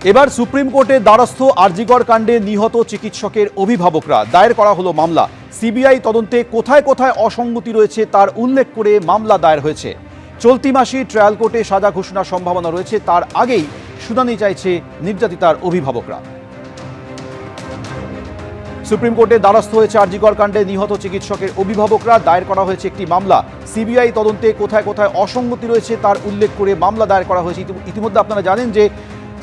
এবার সুপ্রিম কোর্টের দ্বারস্থ আরজিকর কাণ্ডে নিহত চিকিৎসকের অভিভাবকরা। দায়ের করা হলো মামলা। সিবিআই তদন্তে কোথায় কোথায় অসঙ্গতি রয়েছে তার উল্লেখ করে মামলা দায়ের হয়েছে। চলতি মাসেই ট্রায়াল কোর্টে সাজা ঘোষণার সম্ভাবনা রয়েছে, তার আগেই শুনানি চাইছে নির্যাতিতার অভিভাবকরা। সুপ্রিম কোর্টের দ্বারস্থ হয়েছে আরজিকর কাণ্ডে নিহত চিকিৎসকের অভিভাবকরা। দায়ের করা হয়েছে একটি মামলা। সিবিআই তদন্তে কোথায় কোথায় অসঙ্গতি রয়েছে তার উল্লেখ করে মামলা দায়ের করা হয়েছে। ইতিমধ্যে আপনারা জানেন যে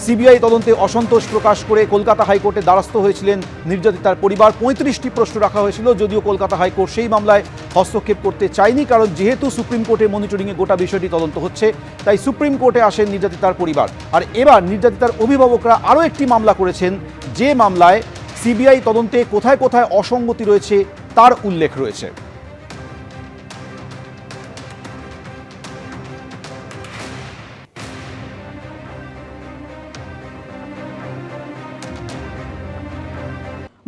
সিবিআই তদন্তে অসন্তোষ প্রকাশ করে কলকাতা হাইকোর্টে দ্বারস্থ হয়েছিলেন নির্যাতিতার পরিবার। 35টি প্রশ্ন রাখা হয়েছিল, যদিও কলকাতা হাইকোর্ট সেই মামলায় হস্তক্ষেপ করতে চায়নি, কারণ যেহেতু সুপ্রিম কোর্টে মনিটরিংয়ে গোটা বিষয়টি তদন্ত হচ্ছে, তাই সুপ্রিম কোর্টে আসেন নির্যাতিতার পরিবার। আর এবার নির্যাতিতার অভিভাবকরা আরও একটি মামলা করেছেন, যে মামলায় সিবিআই তদন্তে কোথায় কোথায় অসঙ্গতি রয়েছে তার উল্লেখ রয়েছে।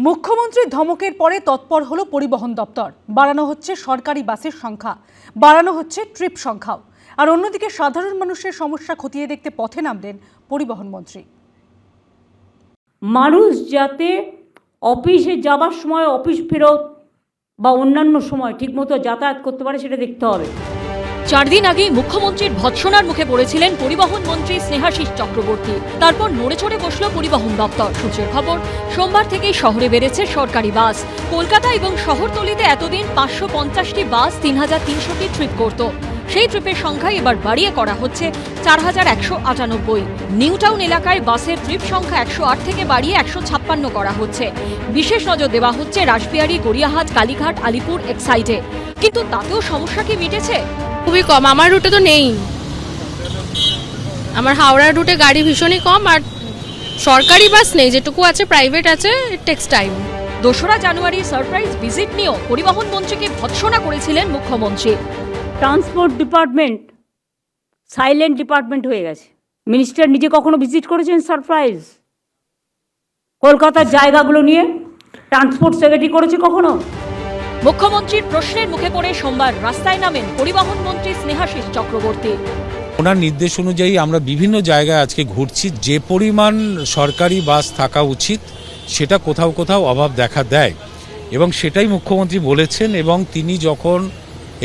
মুখ্যমন্ত্রীর ধমকের পরে তৎপর হলো পরিবহন দপ্তর। বাড়ানো হচ্ছে সরকারি বাসের সংখ্যা, বাড়ানো হচ্ছে ট্রিপ সংখ্যাও। আর অন্যদিকে সাধারণ মানুষের সমস্যা খতিয়ে দেখতে পথে নামলেন পরিবহন মন্ত্রী। মানুষ যাতে অফিসে যাবার সময় অফিস ফেরত বা অন্যান্য সময় ঠিকমতো যাতায়াত করতে পারে সেটা দেখতে হবে। 4 দিন আগেই মুখ্যমন্ত্রীর ভৎসনার মুখে পড়েছিলেন পরিবহন মন্ত্রী স্নেহাশিস চক্রবর্তী। তারপর নড়ে চড়ে বসল পরিবহন দপ্তর। সূত্রের খবর, সোমবার থেকেই শহরে বেড়েছে সরকারি বাস। কলকাতা এবং শহরতলিতে এতদিন 550টি বাস 3300টি ট্রিপ করত। সেই ট্রিপের সংখ্যা এবার বাড়িয়ে করা হচ্ছে 4198। নিউ টাউন এলাকায় বাসের ট্রিপ সংখ্যা 108 থেকে বাড়িয়ে 156 করা হচ্ছে। বিশেষ নজর দেওয়া হচ্ছে রাসবিহারী, গড়িয়াহাট, কালীঘাট, আলিপুর এক্সাইডে। কিন্তু তাতেও সমস্যা কি মিটেছে? খুবই কম। আমার রুটে তো নেই, আমার হাওড়ার রুটে গাড়ি ভীষণই কম, আর সরকারি বাস নেই, যেটুকু আছে প্রাইভেট আছে। It takes time. 2রা জানুয়ারি সারপ্রাইজ ভিজিট নিয়েও পরিবহন মন্ত্রীকে ভৎসনা করেছিলেন মুখ্যমন্ত্রী। ট্রান্সপোর্ট ডিপার্টমেন্ট সাইলেন্ট ডিপার্টমেন্ট হয়ে গেছে। মিনিস্টার নিজে কখনো ভিজিট করেছেন সারপ্রাইজ? কলকাতার জায়গাগুলো নিয়ে ট্রান্সপোর্ট সেক্রেটারি করেছে কখনো? মুখ্যমন্ত্রীর প্রশ্নের মুখে পড়ে সোমবার রাস্তায় নামেন পরিবহন মন্ত্রী স্নেহাশিস চক্রবর্তী। ওনার নির্দেশ অনুযায়ী আমরা বিভিন্ন জায়গায় আজকে ঘুরছি। যে পরিমাণ সরকারি বাস থাকা উচিত সেটা কোথাও কোথাও অভাব দেখা দেয়, এবং সেটাই মুখ্যমন্ত্রী বলেছেন। এবং তিনি যখন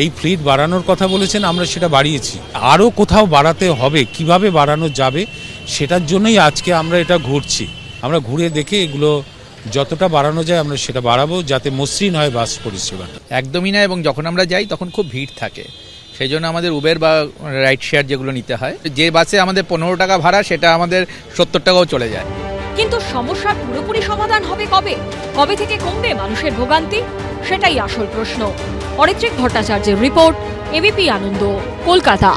এই ফ্লিট বাড়ানোর কথা বলেছেন, আমরা সেটা বাড়িয়েছি। আরও কোথাও বাড়াতে হবে, কিভাবে বাড়ানো যাবে সেটার জন্যই আজকে আমরা এটা ঘুরছি। আমরা ঘুরে দেখে এগুলো যতটা বাড়ানো যায় আমরা সেটা বাড়াবো, যাতে মসৃণ হয় বাস পরিষেবা। একদমই না। এবং যখন আমরা যাই তখন খুব ভিড় থাকে, সেই জন্য আমাদের উবের বা রাইড শেয়ার যেগুলো নিতে হয়, যে বাসে আমাদের 15 টাকা ভাড়া সেটা আমাদের 70 টাকাও চলে যায়। কিন্তু সমস্যার পুরোপুরি সমাধান হবে কবে? কবে থেকে কমবে মানুষের ভোগান্তি? সেটাই আসল প্রশ্ন। অরিত্রিক ভট্টাচার্যের রিপোর্ট, এবিপি আনন্দ, কলকাতা।